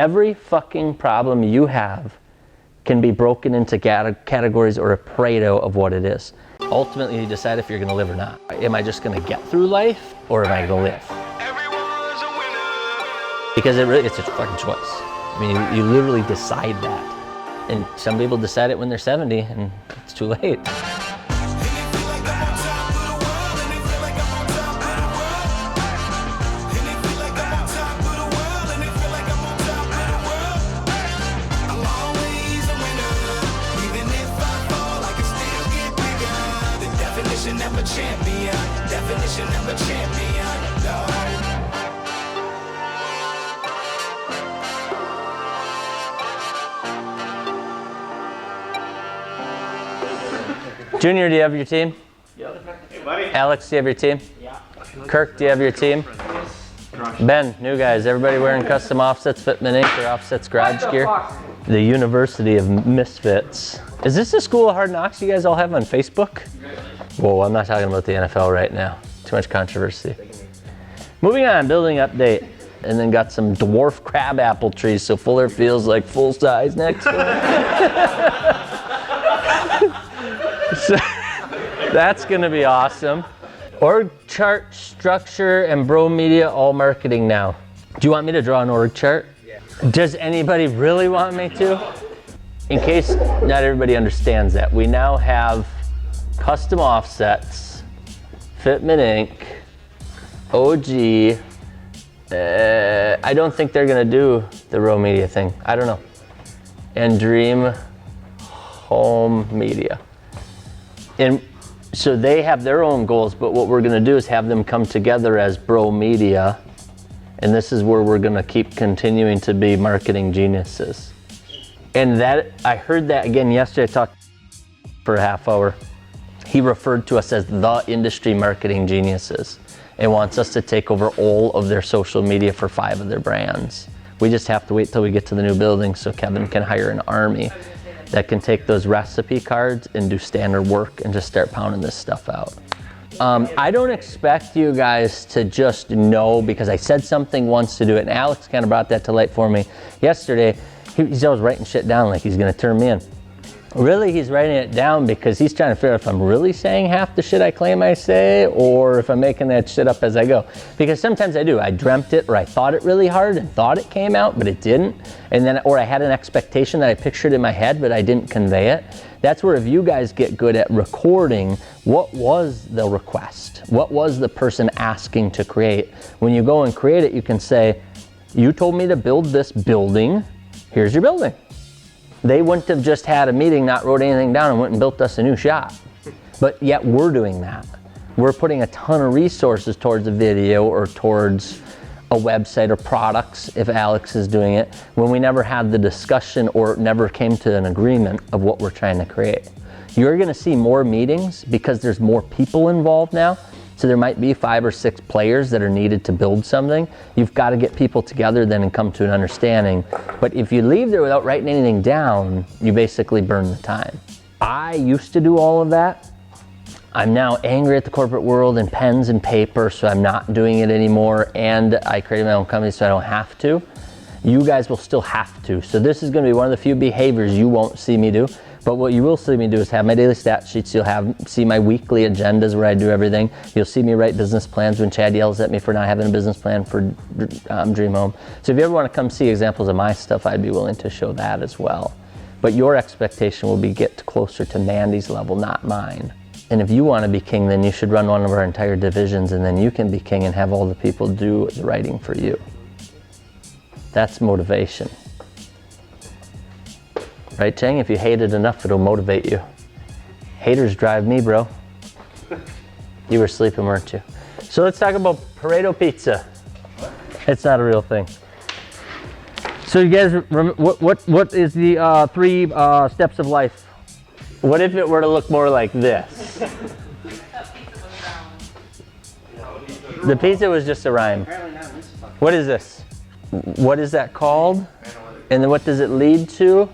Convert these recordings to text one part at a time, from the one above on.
Every fucking problem you have can be broken into categories or a Pareto of what it is. Ultimately, you decide if you're gonna live or not. Am I just gonna get through life, or am I gonna live? Because it's a fucking choice. I mean, you literally decide that. And some people decide it when they're 70, and it's too late. Definition of a champion, no. Junior, do you have your team? Yeah. Hey, buddy. Alex, do you have your team? Yeah. Kirk, do you have your team? Ben, new guys, everybody wearing custom Offsets Fitment Inc. or Offsets Garage gear? The University of Misfits. Is this the School of Hard Knocks you guys all have on Facebook? Whoa, I'm not talking about the NFL right now. Too much controversy. Moving on, building update. And then got some dwarf crab apple trees so Fuller feels like full size next to it. So, that's gonna be awesome. Org chart, structure, and bro media, all marketing now. Do you want me to draw an org chart? Yeah. Does anybody really want me to? In case not everybody understands that, we now have custom offsets, Fitment Inc., OG. I don't think they're gonna do the Row Media thing. I don't know. And Dream Home Media. And so they have their own goals, but what we're gonna do is have them come together as Bro Media. And this is where we're gonna keep continuing to be marketing geniuses. And that, I heard that again yesterday. I talked for a half hour. He referred to us as the industry marketing geniuses and wants us to take over all of their social media for 5 of their brands. We just have to wait till we get to the new building so Kevin can hire an army that can take those recipe cards and do standard work and just start pounding this stuff out. I don't expect you guys to just know because I said something once to do it, and Alex kind of brought that to light for me yesterday. He's always writing shit down like he's gonna turn me in. Really, he's writing it down because he's trying to figure out if I'm really saying half the shit I claim I say or if I'm making that shit up as I go. Because sometimes I do. I dreamt it or I thought it really hard and thought it came out, but it didn't. And then, or I had an expectation that I pictured in my head, but I didn't convey it. That's where if you guys get good at recording, what was the request? What was the person asking to create? When you go and create it, you can say, you told me to build this building. Here's your building. They wouldn't have just had a meeting, not wrote anything down, and went and built us a new shop. But yet we're doing that. We're putting a ton of resources towards a video or towards a website or products, if Alex is doing it, when we never had the discussion or never came to an agreement of what we're trying to create. You're gonna see more meetings because there's more people involved now. So there might be 5 or 6 players that are needed to build something. You've got to get people together then and come to an understanding. But if you leave there without writing anything down, you basically burn the time. I used to do all of that. I'm now angry at the corporate world and pens and paper, so I'm not doing it anymore. And I created my own company so I don't have to. You guys will still have to. So this is going to be one of the few behaviors you won't see me do. But what you will see me do is have my daily stat sheets. You'll see my weekly agendas where I do everything. You'll see me write business plans when Chad yells at me for not having a business plan for Dream Home. So if you ever want to come see examples of my stuff, I'd be willing to show that as well. But your expectation will be get closer to Mandy's level, not mine. And if you want to be king, then you should run one of our entire divisions, and then you can be king and have all the people do the writing for you. That's motivation. Right, Chang? If you hate it enough, it'll motivate you. Haters drive me, bro. You were sleeping, weren't you? So let's talk about Pareto pizza. It's not a real thing. So you guys, what is the 3 steps of life? What if it were to look more like this? The pizza was just a rhyme. What is this? What is that called? And then what does it lead to?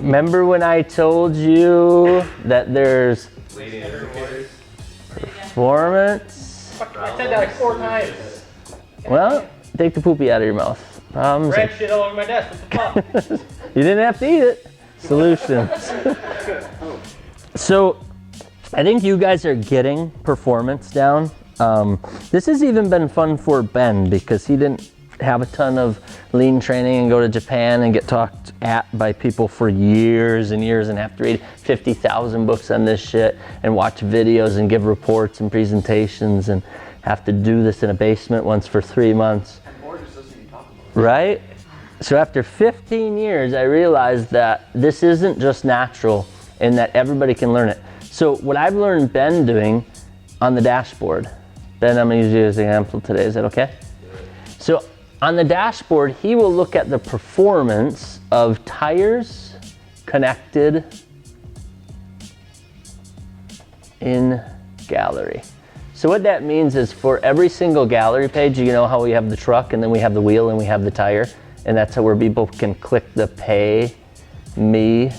Remember when I told you that there's performance? I said that like 4 times. Well, take the poopy out of your mouth. Problems. Ran shit all over my desk. What the fuck? You didn't have to eat it. Solutions. So, I think you guys are getting performance down. This has even been fun for Ben because he didn't have a ton of lean training and go to Japan and get talked at by people for years and years and have to read 50,000 books on this shit and watch videos and give reports and presentations and have to do this in a basement once for 3 months. Or just listen to you talk about it. Right? So after 15 years, I realized that this isn't just natural and that everybody can learn it. So what I've learned Ben doing on the dashboard, Ben, I'm gonna use you as an example today, is that okay? So on the dashboard, he will look at the performance of tires connected in gallery. So what that means is for every single gallery page, you know how we have the truck and then we have the wheel and we have the tire, and that's how where people can click the pay me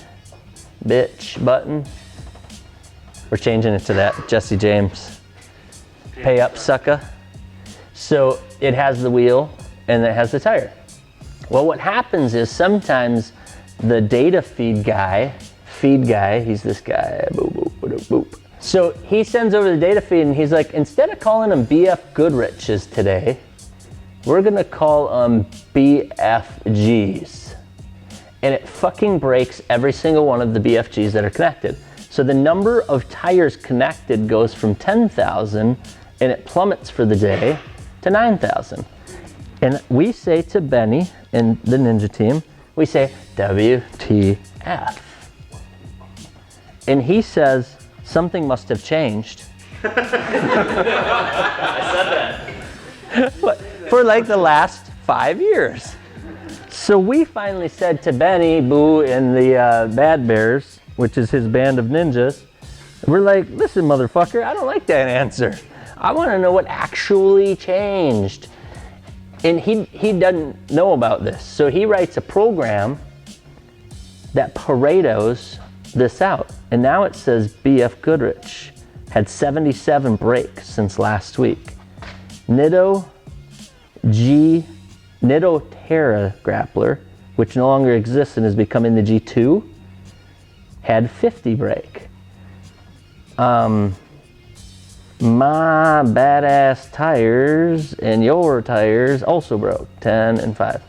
bitch button. We're changing it to that, Jesse James. Pay up, sucker. So it has the wheel and it has the tire. Well, what happens is sometimes the data feed guy, he's this guy, boop, boop, boop, boop. So he sends over the data feed and he's like, instead of calling them BF Goodriches today, we're gonna call them BFGs. And it fucking breaks every single one of the BFGs that are connected. So the number of tires connected goes from 10,000 and it plummets for the day to 9,000. And we say to Benny and the Ninja team, we say, WTF. And he says, something must have changed. I said that. For like the last 5 years. So we finally said to Benny, Boo, and the Bad Bears, which is his band of ninjas, we're like, listen, motherfucker, I don't like that answer. I want to know what actually changed. And he doesn't know about this. So he writes a program that Paretos this out. And now it says BF Goodrich had 77 breaks since last week. Nitto Terra Grappler, which no longer exists and is becoming the G2, had 50 break. My badass tires and your tires also broke, 10 and 5.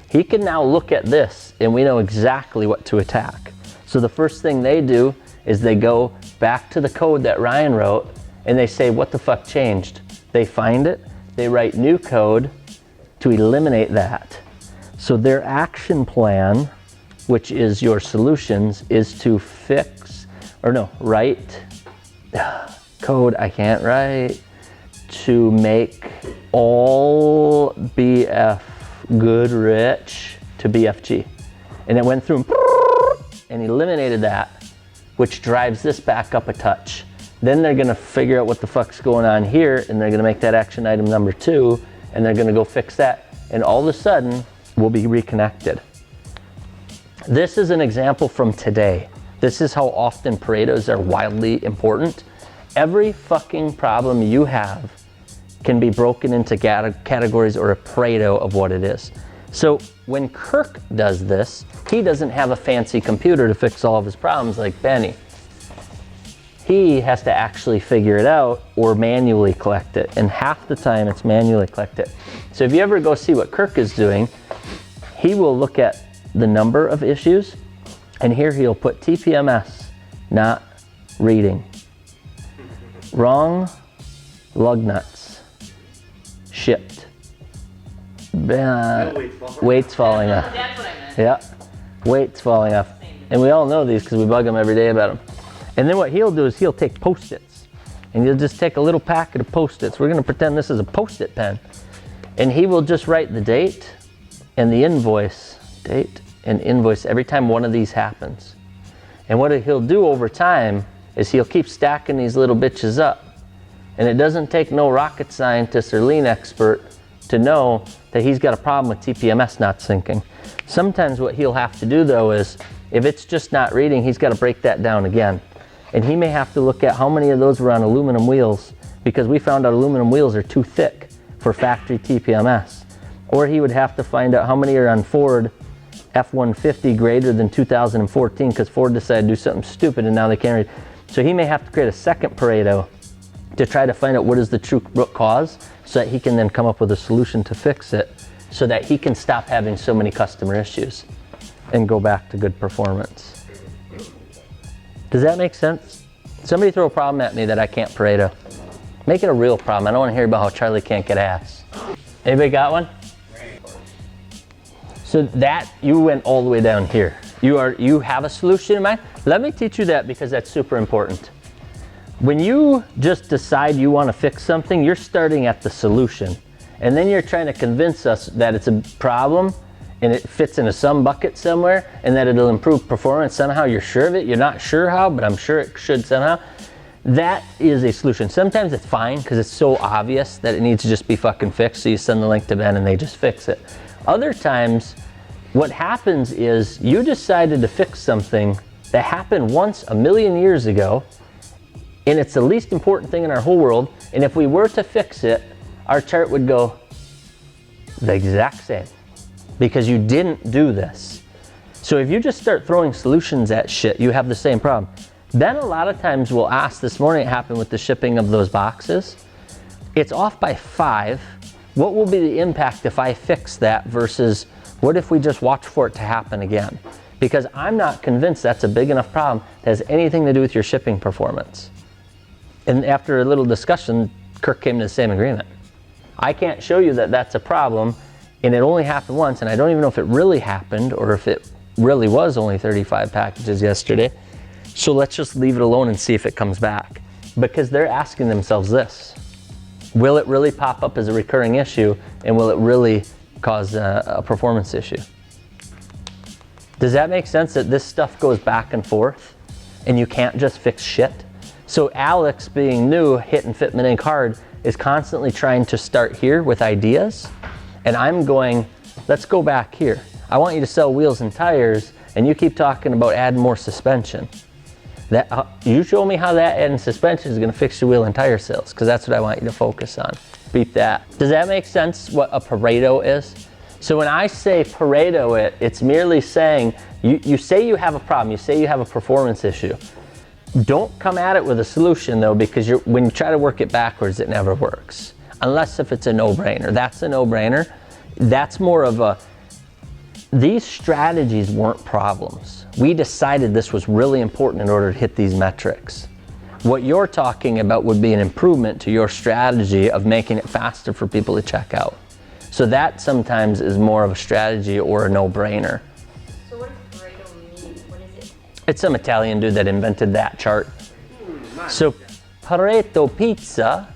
He can now look at this and we know exactly what to attack. So the first thing they do is they go back to the code that Ryan wrote and they say, what the fuck changed? They find it, they write new code to eliminate that. So their action plan, which is your solutions, is to write code I can't write to make all BF Goodrich to BFG. And it went through and eliminated that, which drives this back up a touch. Then they're gonna figure out what the fuck's going on here and they're gonna make that action item number 2 and they're gonna go fix that. And all of a sudden, we'll be reconnected. This is an example from today. This is how often Paretos are wildly important. Every fucking problem you have can be broken into categories or a Pareto of what it is. So when Kirk does this, he doesn't have a fancy computer to fix all of his problems like Benny. He has to actually figure it out or manually collect it. And half the time it's manually collected. So if you ever go see what Kirk is doing, he will look at the number of issues and here he'll put TPMS, not reading. Wrong lug nuts, shipped. Weight's falling off. That's what I meant. Yeah, weight's falling off. And we all know these because we bug him every day about them. And then what he'll do is he'll take Post-its. And he'll just take a little packet of Post-its. We're gonna pretend this is a Post-it pen. And he will just write the date and the invoice, date and invoice every time one of these happens. And what he'll do over time is he'll keep stacking these little bitches up. And it doesn't take no rocket scientist or lean expert to know that he's got a problem with TPMS not syncing. Sometimes what he'll have to do though is, if it's just not reading, he's got to break that down again. And he may have to look at how many of those were on aluminum wheels, because we found out aluminum wheels are too thick for factory TPMS. Or he would have to find out how many are on Ford F-150 greater than 2014 because Ford decided to do something stupid and now they can't read. So he may have to create a second Pareto to try to find out what is the true root cause so that he can then come up with a solution to fix it so that he can stop having so many customer issues and go back to good performance. Does that make sense? Somebody throw a problem at me that I can't Pareto. Make it a real problem. I don't want to hear about how Charlie can't get ass. Anybody got one? So that, you went all the way down here. You have a solution in mind? Let me teach you that because that's super important. When you just decide you want to fix something, you're starting at the solution. And then you're trying to convince us that it's a problem and it fits into some bucket somewhere and that it'll improve performance somehow. You're sure of it. You're not sure how, but I'm sure it should somehow. That is a solution. Sometimes it's fine because it's so obvious that it needs to just be fucking fixed. So you send the link to Ben and they just fix it. Other times, what happens is you decided to fix something that happened once a million years ago, and it's the least important thing in our whole world. And if we were to fix it, our chart would go the exact same because you didn't do this. So if you just start throwing solutions at shit, you have the same problem. Then a lot of times we'll ask, this morning it happened with the shipping of those boxes. It's off by 5. What will be the impact if I fix that versus what if we just watch for it to happen again? Because I'm not convinced that's a big enough problem that has anything to do with your shipping performance. And after a little discussion, Kirk came to the same agreement. I can't show you that that's a problem, and it only happened once, and I don't even know if it really happened or if it really was only 35 packages yesterday. So let's just leave it alone and see if it comes back. Because they're asking themselves this: will it really pop up as a recurring issue, and will it really cause a performance issue? Does that make sense that this stuff goes back and forth and you can't just fix shit? So Alex, being new, hitting Fitment Inc. hard, is constantly trying to start here with ideas, and I'm going, let's go back here. I want you to sell wheels and tires, and you keep talking about adding more suspension. You show me how that adding suspension is going to fix your wheel and tire sales, because that's what I want you to focus on. Beat that. Does that make sense what a Pareto is? So when I say Pareto it's merely saying, you say you have a problem, you say you have a performance issue. Don't come at it with a solution though, because when you try to work it backwards, it never works. Unless if it's a no-brainer. That's a no-brainer. That's more of a, these strategies weren't problems. We decided this was really important in order to hit these metrics. What you're talking about would be an improvement to your strategy of making it faster for people to check out. So that sometimes is more of a strategy or a no-brainer. So what does Pareto mean? What is it? It's some Italian dude that invented that chart. So Pareto pizza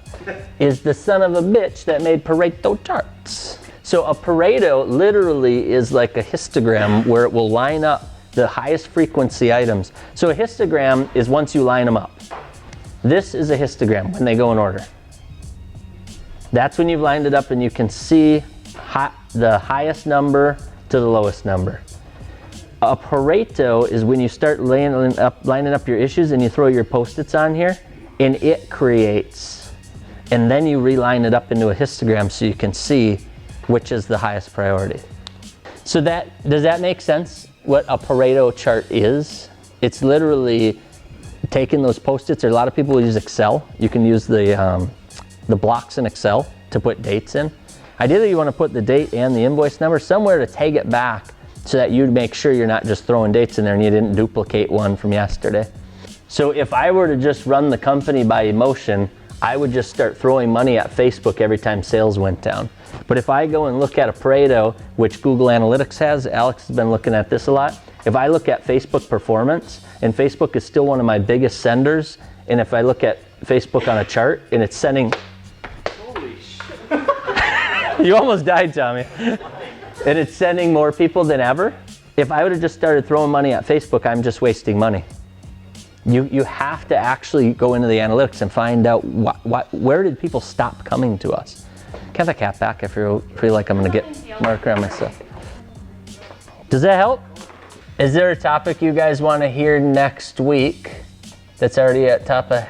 is the son of a bitch that made Pareto charts. So a Pareto literally is like a histogram where it will line up the highest frequency items. So a histogram is once you line them up. This is a histogram when they go in order. That's when you've lined it up and you can see the highest number to the lowest number. A Pareto is when you start lining up your issues and you throw your Post-its on here and it creates. And then you reline it up into a histogram so you can see which is the highest priority. So does that make sense what a Pareto chart is? It's literally taking those Post-its. There are a lot of people who use Excel. You can use the blocks in Excel to put dates in. Ideally, you want to put the date and the invoice number somewhere to tag it back so that you make sure you're not just throwing dates in there and you didn't duplicate one from yesterday. So if I were to just run the company by emotion, I would just start throwing money at Facebook every time sales went down. But if I go and look at a Pareto, which Google Analytics has, Alex has been looking at this a lot. If I look at Facebook performance, and Facebook is still one of my biggest senders, and if I look at Facebook on a chart and it's sending, Holy shit. you almost died, Tommy, and it's sending more people than ever. If I would have just started throwing money at Facebook, I'm just wasting money. You have to actually go into the analytics and find out where did people stop coming to us. Can I have the cap back if you feel like I'm gonna get marker on myself? Does that help? Is there a topic you guys want to hear next week that's already at top of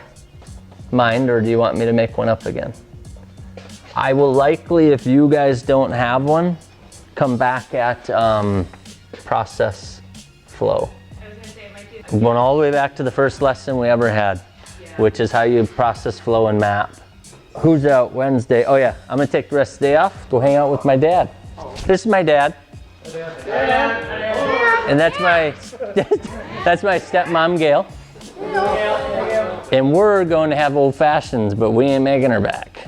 mind, or do you want me to make one up again? I will likely, if you guys don't have one, come back at process flow. I was gonna say it might be. Going all the way back to the first lesson we ever had, which is how you process flow and map. Who's out Wednesday? Oh yeah, I'm gonna take the rest of the day off, go hang out with my dad. This is my dad. And that's my stepmom, Gail. And we're going to have old fashions, but we ain't making her back.